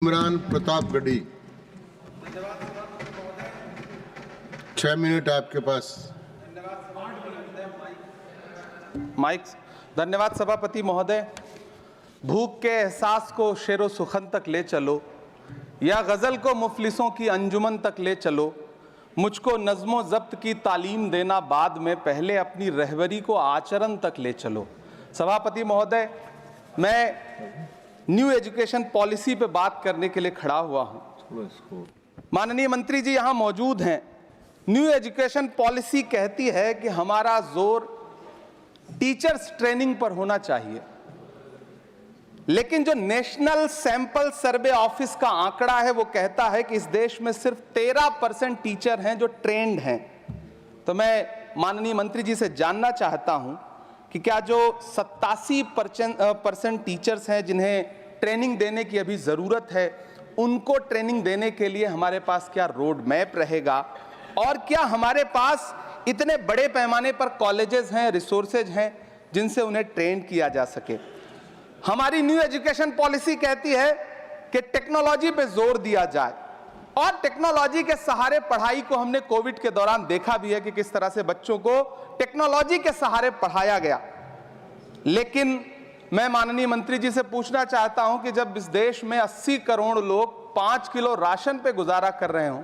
Imran Pratapgarhi 6 minute आपके पास। Mic. धन्यवाद सभापति महोदय। भूख के एहसास को शेरो सुखन तक ले चलो, या गज़ल को मुफलिसों की अंजुमन तक ले चलो। मुझको नज़्मो ज़ब्त की तालीम देना बाद में, पहले अपनी रहबरी को आचरण तक ले चलो। सभापति महोदय, मैं न्यू एजुकेशन पॉलिसी पे बात करने के लिए खड़ा हुआ हूँ। माननीय मंत्री जी यहाँ मौजूद हैं। न्यू एजुकेशन पॉलिसी कहती है कि हमारा जोर टीचर्स ट्रेनिंग पर होना चाहिए, लेकिन जो नेशनल सैंपल सर्वे ऑफिस का आंकड़ा है वो कहता है कि इस देश में सिर्फ 13% टीचर हैं जो ट्रेंड हैं। तो मैं माननीय मंत्री जी से जानना चाहता हूं कि क्या जो 87% टीचर्स हैं जिन्हें ट्रेनिंग देने की अभी ज़रूरत है, उनको ट्रेनिंग देने के लिए हमारे पास क्या रोड मैप रहेगा, और क्या हमारे पास इतने बड़े पैमाने पर कॉलेजेस हैं, रिसोर्सेज हैं जिनसे उन्हें ट्रेन किया जा सके। हमारी न्यू एजुकेशन पॉलिसी कहती है कि टेक्नोलॉजी पे जोर दिया जाए, और टेक्नोलॉजी के सहारे पढ़ाई को हमने कोविड के दौरान देखा भी है कि किस तरह से बच्चों को टेक्नोलॉजी के सहारे पढ़ाया गया। लेकिन मैं माननीय मंत्री जी से पूछना चाहता हूं कि जब इस देश में 80 करोड़ लोग 5 किलो राशन पे गुजारा कर रहे हों,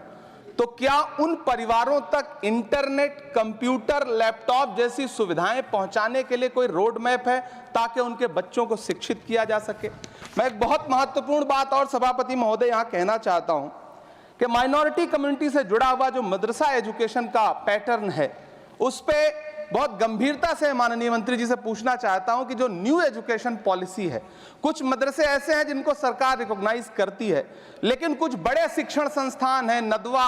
तो क्या उन परिवारों तक इंटरनेट, कंप्यूटर, लैपटॉप जैसी सुविधाएं पहुंचाने के लिए कोई रोड मैप है ताकि उनके बच्चों को शिक्षित किया जा सके? मैं एक बहुत महत्वपूर्ण बात और सभापति महोदय यहां कहना चाहता हूं कि माइनॉरिटी कम्युनिटी से जुड़ा हुआ जो मदरसा एजुकेशन का पैटर्न है, उस पे बहुत गंभीरता से माननीय मंत्री जी से पूछना चाहता हूं कि जो न्यू एजुकेशन पॉलिसी है, कुछ मदरसे ऐसे हैं जिनको सरकार रिकॉग्नाइज करती है, लेकिन कुछ बड़े शिक्षण संस्थान हैं, नदवा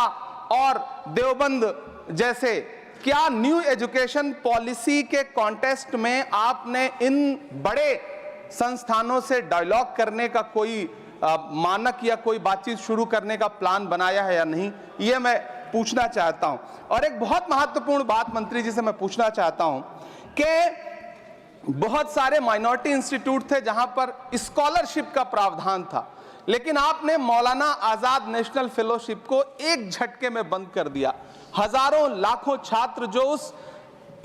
और देवबंद जैसे, क्या न्यू एजुकेशन पॉलिसी के कॉन्टेस्ट में आपने इन बड़े संस्थानों से डायलॉग करने का कोई मानक या कोई बातचीत शुरू करने का प्लान बनाया है या नहीं, ये मैं पूछना चाहता हूं। और एक बहुत महत्वपूर्ण बात मंत्री जी से मैं पूछना चाहता हूं कि बहुत सारे माइनॉरिटी इंस्टीट्यूट थे जहां पर स्कॉलरशिप का प्रावधान था, लेकिन आपने मौलाना आजाद नेशनल फेलोशिप को एक झटके में बंद कर दिया। हजारों लाखों छात्र जो उस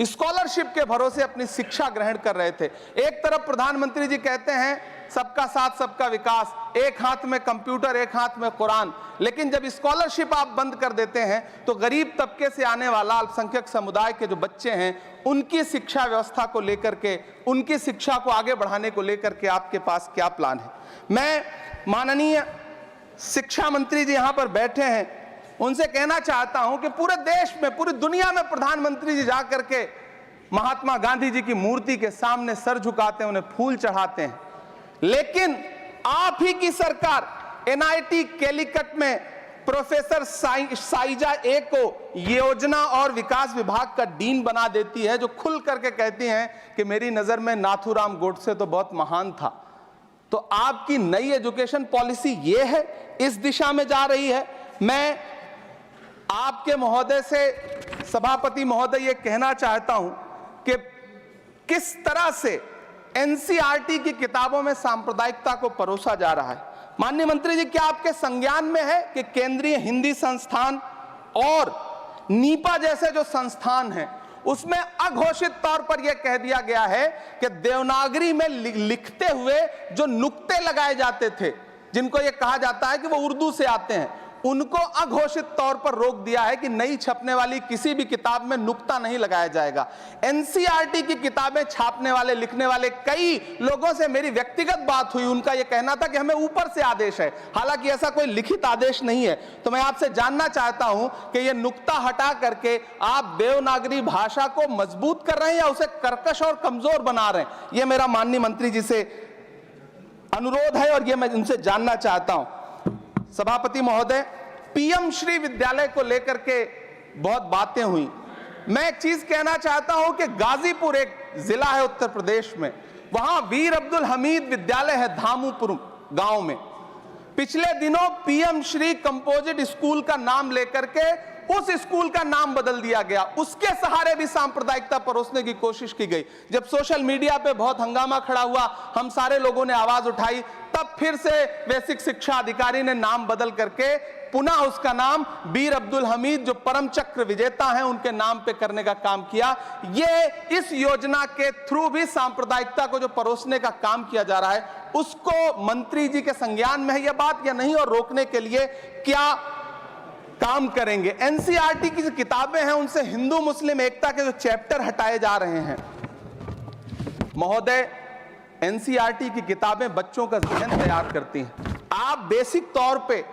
स्कॉलरशिप के भरोसे अपनी शिक्षा ग्रहण कर रहे थे। एक तरफ प्रधानमंत्री जी कहते हैं सबका साथ सबका विकास, एक हाथ में कंप्यूटर एक हाथ में कुरान, लेकिन जब स्कॉलरशिप आप बंद कर देते हैं तो गरीब तबके से आने वाला अल्पसंख्यक समुदाय के जो बच्चे हैं, उनकी शिक्षा व्यवस्था को लेकर के, उनकी शिक्षा को आगे बढ़ाने को लेकर के आपके पास क्या प्लान है? मैं माननीय शिक्षा मंत्री जी यहां पर बैठे हैं, उनसे कहना चाहता हूं कि पूरे देश में, पूरी दुनिया में प्रधानमंत्री जी जाकर के महात्मा गांधी जी की मूर्ति के सामने सर झुकाते हैं, उन्हें फूल चढ़ाते हैं, लेकिन आप ही की सरकार एनआईटी कैलीकट में प्रोफेसर साइजा ए को योजना और विकास विभाग का डीन बना देती है, जो खुल करके कहती हैं कि मेरी नजर में नाथूराम गोडसे तो बहुत महान था। तो आपकी नई एजुकेशन पॉलिसी ये है, इस दिशा में जा रही है। मैं आपके महोदय से, सभापति महोदय, ये कहना चाहता हूं कि किस तरह से एनसीईआरटी की किताबों में सांप्रदायिकता को परोसा जा रहा है। माननीय मंत्री जी, क्या आपके संज्ञान में है कि केंद्रीय हिंदी संस्थान और नीपा जैसे जो संस्थान हैं, उसमें अघोषित तौर पर यह कह दिया गया है कि देवनागरी में लिखते हुए जो नुक्ते लगाए जाते थे, जिनको यह कहा जाता है कि वो उर्दू से आते हैं, उनको अघोषित तौर पर रोक दिया है कि नई छपने वाली किसी भी किताब में नुक्ता नहीं लगाया जाएगा। एनसीईआरटी की किताबें छापने वाले, लिखने वाले कई लोगों से मेरी व्यक्तिगत बात हुई, उनका यह कहना था कि हमें ऊपर से आदेश है, हालांकि ऐसा कोई लिखित आदेश नहीं है। तो मैं आपसे जानना चाहता हूं कि यह नुक्ता हटा करके आप देवनागरी भाषा को मजबूत कर रहे हैं या उसे कर्कश और कमजोर बना रहे हैं? यह मेरा माननीय मंत्री जी से अनुरोध है और यह मैं उनसे जानना चाहता हूं। सभापति महोदय, पीएम श्री विद्यालय को लेकर के बहुत बातें हुई। मैं एक चीज कहना चाहता हूं कि गाजीपुर एक जिला है उत्तर प्रदेश में, वहां वीर अब्दुल हमीद विद्यालय है धामूपुर गांव में। पिछले दिनों पीएम श्री कंपोजिट स्कूल का नाम लेकर के उस स्कूल का नाम बदल दिया गया, उसके सहारे भी सांप्रदायिकता परोसने की कोशिश की गई। जब सोशल मीडिया पे बहुत हंगामा खड़ा हुआ, हम सारे लोगों ने आवाज उठाई, तब फिर से बेसिक शिक्षा अधिकारी ने नाम बदल करके पुनः उसका नाम बीर अब्दुल हमीद, जो परम चक्र विजेता हैं, उनके नाम पे करने का काम किया। ये इस योजना के थ्रू भी सांप्रदायिकता को जो परोसने का काम किया जा रहा है, उसको मंत्री जी के संज्ञान में है यह बात या नहीं, और रोकने के लिए क्या काम करेंगे। एनसीईआरटी की जो किताबें हैं, उनसे हिंदू मुस्लिम एकता के जो चैप्टर हटाए जा रहे हैं। महोदय, एनसीईआरटी की किताबें बच्चों का ज़हन तैयार करती हैं। आप बेसिक तौर पे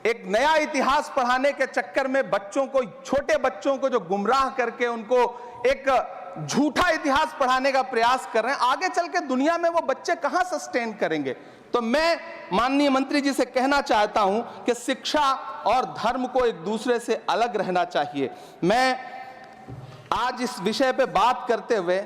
एक नया इतिहास पढ़ाने के चक्कर में बच्चों को, छोटे बच्चों को जो गुमराह करके उनको एक झूठा इतिहास पढ़ाने का प्रयास कर रहे हैं, आगे चल के दुनिया में वो बच्चे कहां सस्टेन करेंगे। तो मैं माननीय मंत्री जी से कहना चाहता हूं कि शिक्षा और धर्म को एक दूसरे से अलग रहना चाहिए। मैं आज इस विषय पे बात करते हुए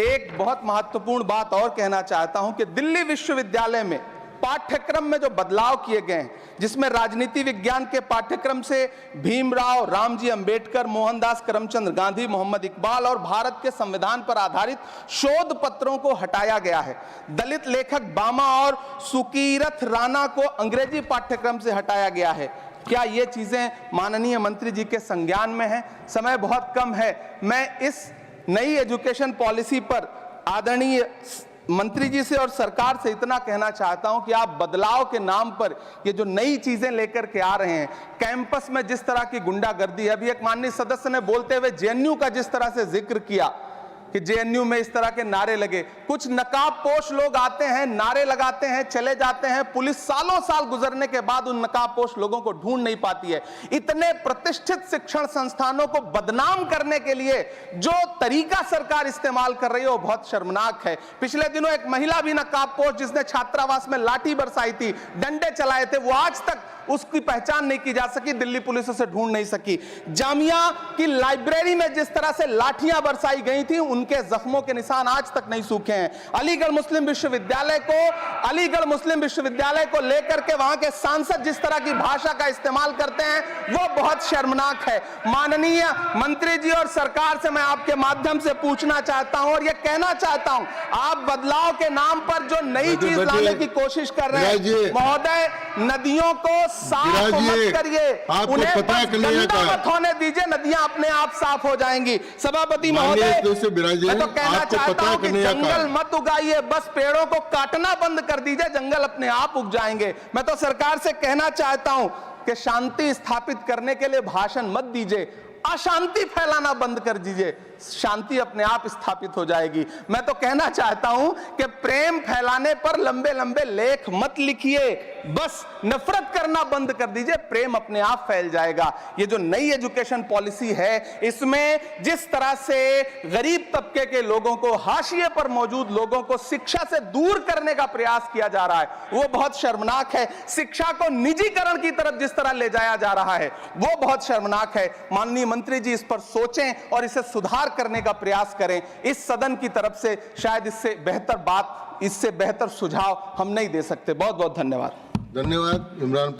एक बहुत महत्वपूर्ण बात और कहना चाहता हूं कि दिल्ली विश्वविद्यालय में पाठ्यक्रम में जो बदलाव किए गए हैं, जिसमें राजनीति विज्ञान के पाठ्यक्रम से भीमराव, रामजी अंबेडकर, मोहनदास करमचंद गांधी, मोहम्मद इकबाल और भारत के संविधान पर आधारित शोध पत्रों को हटाया गया है। दलित लेखक बामा और सुकीरथ राणा को अंग्रेजी पाठ्यक्रम से हटाया गया है। क्या ये चीजें माननीय मंत्री जी के संज्ञान में है? समय बहुत कम है। मैं इस नई एजुकेशन पॉलिसी पर आदरणीय मंत्री जी से और सरकार से इतना कहना चाहता हूं कि आप बदलाव के नाम पर ये जो नई चीजें लेकर के आ रहे हैं, कैंपस में जिस तरह की गुंडागर्दी है, अभी एक माननीय सदस्य ने बोलते हुए जेएनयू का जिस तरह से जिक्र किया कि जेएनयू में इस तरह के नारे लगे, कुछ नकाबपोश लोग आते हैं, नारे लगाते हैं, चले जाते हैं, पुलिस सालों साल गुजरने के बाद उन नकाबपोश लोगों को ढूंढ नहीं पाती है। इतने प्रतिष्ठित शिक्षण संस्थानों को बदनाम करने के लिए जो तरीका सरकार इस्तेमाल कर रही है वो बहुत शर्मनाक है। पिछले दिनों एक महिला भी नकाबपोश, जिसने छात्रावास में लाठी बरसाई थी, डंडे चलाए थे, वो आज तक उसकी पहचान नहीं की जा सकी, दिल्ली पुलिस उसे ढूंढ नहीं सकी। जामिया की लाइब्रेरी में जिस तरह से लाठियां बरसाई गई थी, उनके जख्मों के निशान आज तक नहीं सूखे हैं। अलीगढ़ मुस्लिम विश्वविद्यालय को लेकर के वहां के सांसद जिस तरह की भाषा का इस्तेमाल करते हैं, वो बहुत शर्मनाक है। माननीय मंत्री जी और सरकार से मैं आपके माध्यम से पूछना चाहता हूं और ये कहना चाहता हूं, आप बदलाव के नाम पर जो नई चीज लाने की कोशिश कर रहे हैं, महोदय, नदियों को साफ मत करिए, उन्हें गंदा मत होने दीजिए, नदियां अपने आप साफ हो जाएंगी। सभापति महोदय, मैं तो कहना चाहता हूं कि जंगल मत उगाइए, बस पेड़ों को काटना बंद कर दीजिए, जंगल अपने आप उग जाएंगे। मैं तो सरकार से कहना चाहता हूं कि शांति स्थापित करने के लिए भाषण मत दीजिए, अशांति फैलाना बंद कर दीजिए, शांति अपने आप स्थापित हो जाएगी। मैं तो कहना चाहता हूं कि प्रेम फैलाने पर लंबे लंबे लेख मत लिखिए, बस नफरत करना बंद कर दीजिए, प्रेम अपने आप फैल जाएगा। ये जो नई एजुकेशन पॉलिसी है, इसमें जिस तरह से गरीब तबके के लोगों को, हाशिए पर मौजूद लोगों को शिक्षा से दूर करने का प्रयास किया जा रहा है, वो बहुत शर्मनाक है। शिक्षा को निजीकरण की तरफ जिस तरह ले जाया जा रहा है, वो बहुत शर्मनाक है। माननीय मंत्री जी इस पर सोचें और इसे सुधार करने का प्रयास करें। इस सदन की तरफ से शायद इससे बेहतर बात, इससे बेहतर सुझाव हम नहीं दे सकते। बहुत बहुत धन्यवाद। धन्यवाद इमरान।